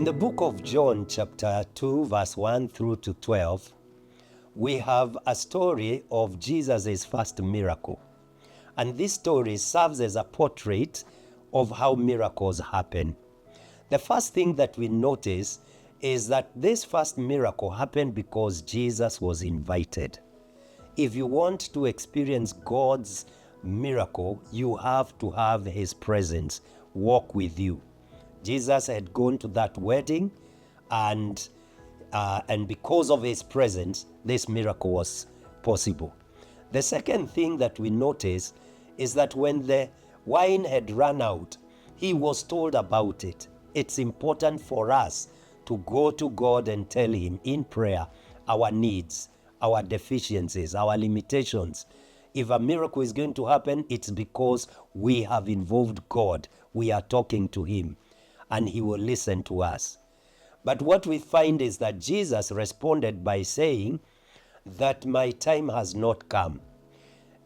the book of John, chapter 2, verse 1 through to 12, we have a story of Jesus' first miracle. And this story serves as a portrait of how miracles happen. The first thing that we notice is that this first miracle happened because Jesus was invited. If you want to experience God's miracle, you have to have his presence walk with you. Jesus had gone to that wedding, and because of his presence, this miracle was possible. The second thing that we notice is that when the wine had run out, he was told about it. It's important for us to go to God and tell him in prayer our needs, our deficiencies, our limitations. If a miracle is going to happen, it's because we have involved God. We are talking to him, and he will listen to us. But what we find is that Jesus responded by saying that my time has not come.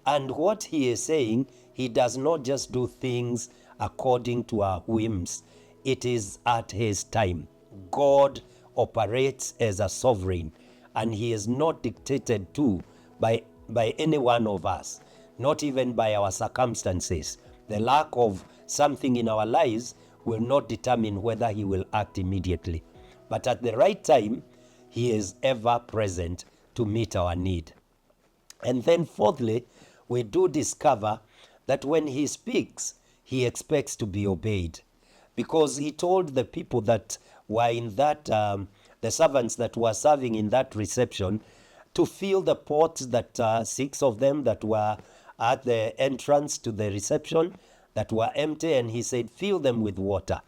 And what he is saying, he does not just do things according to our whims. It is at his time. God operates as a sovereign, and he is not dictated to by any one of us, not even by our circumstances. The lack of something in our lives will not determine whether he will act immediately. But at the right time, he is ever present to meet our need. And then fourthly, we do discover that when he speaks, he expects to be obeyed. Because he told the people that were in that, the servants that were serving in that reception, to fill the pots that 6 of them that were at the entrance to the reception that were empty, and he said, fill them with water.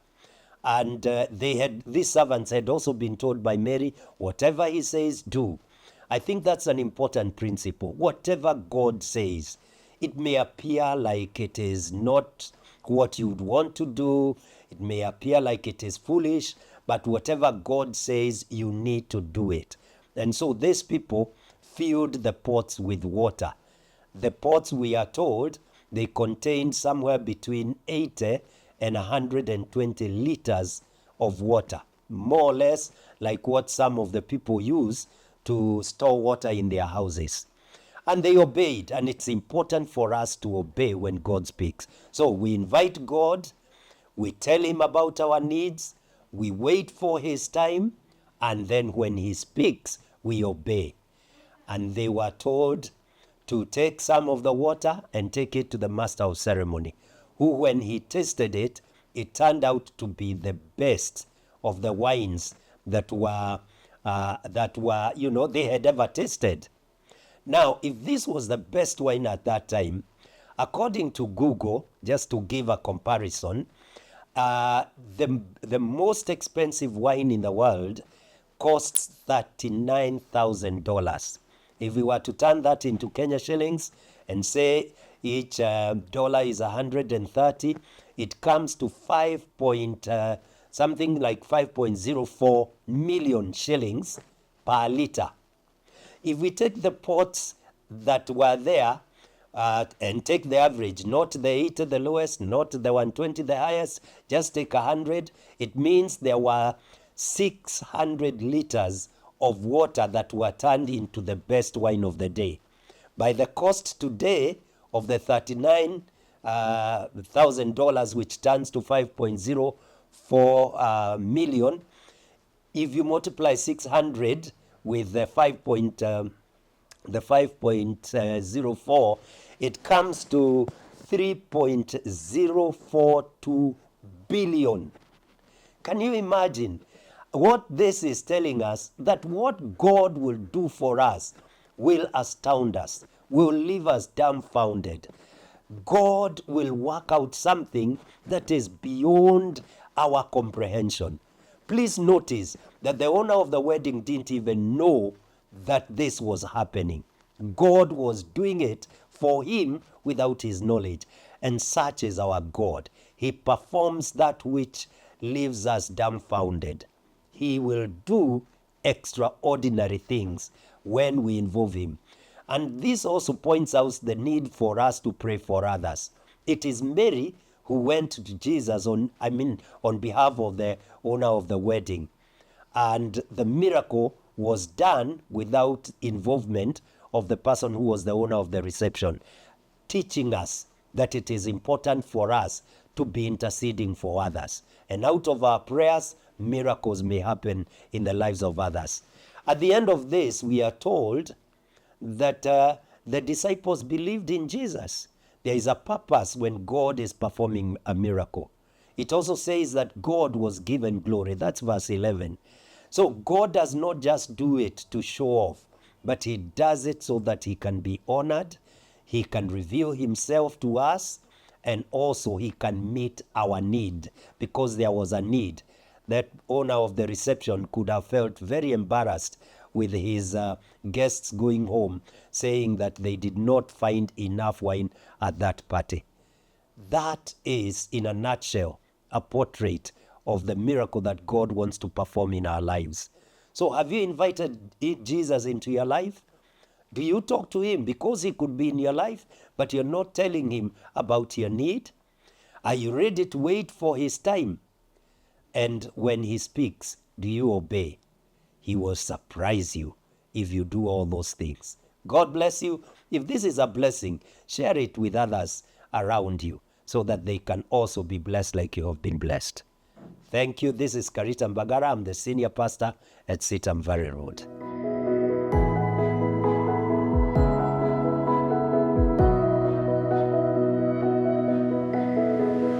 And these servants had also been told by Mary, whatever he says, do. I think that's an important principle. Whatever God says, it may appear like it is not what you would want to do. It may appear like it is foolish, but whatever God says, you need to do it. And so these people filled the pots with water. The pots, we are told, they contained somewhere between 80 and 120 liters of water, more or less like what some of the people use to store water in their houses. And they obeyed, and it's important for us to obey when God speaks. So we invite God, we tell him about our needs, we wait for his time, and then when he speaks, we obey. And they were told to take some of the water and take it to the master of ceremony, who, when he tasted it, it turned out to be the best of the wines that were they had ever tasted. Now, if this was the best wine at that time, according to Google, just to give a comparison, the most expensive wine in the world costs $39,000. If we were to turn that into Kenya shillings and say each dollar is 130, it comes to something like 5.04 million shillings per liter. If we take the pots that were there and take the average, not the 80 the lowest, not the 120 the highest, just take 100, it means there were 600 liters of water that were turned into the best wine of the day. By the cost today of the $39,000, which turns to 5.04 million, if you multiply 600 with the 5.04, it comes to 3.042 billion. Can you imagine? What this is telling us, that what God will do for us will astound us, will leave us dumbfounded. God will work out something that is beyond our comprehension. Please notice that the owner of the wedding didn't even know that this was happening. God was doing it for him without his knowledge. And such is our God. He performs that which leaves us dumbfounded. He will do extraordinary things when we involve him. And this also points out the need for us to pray for others. It is Mary who went to Jesus on behalf of the owner of the wedding. And the miracle was done without involvement of the person who was the owner of the reception, teaching us that it is important for us to be interceding for others. And out of our prayers, miracles may happen in the lives of others. At the end of this, we are told that the disciples believed in Jesus. There is a purpose when God is performing a miracle. It also says that God was given glory. That's verse 11. So God does not just do it to show off, but he does it so that he can be honored, he can reveal himself to us, and also he can meet our need, because there was a need. That owner of the reception could have felt very embarrassed with his guests going home, saying that they did not find enough wine at that party. That is, in a nutshell, a portrait of the miracle that God wants to perform in our lives. So have you invited Jesus into your life? Do you talk to him? Because he could be in your life, but you're not telling him about your need. Are you ready to wait for his time? And when he speaks, do you obey? He will surprise you if you do all those things. God bless you. If this is a blessing, share it with others around you so that they can also be blessed like you have been blessed. Thank you. This is Karita Mbagara. I'm the senior pastor at CITAM Valley Road.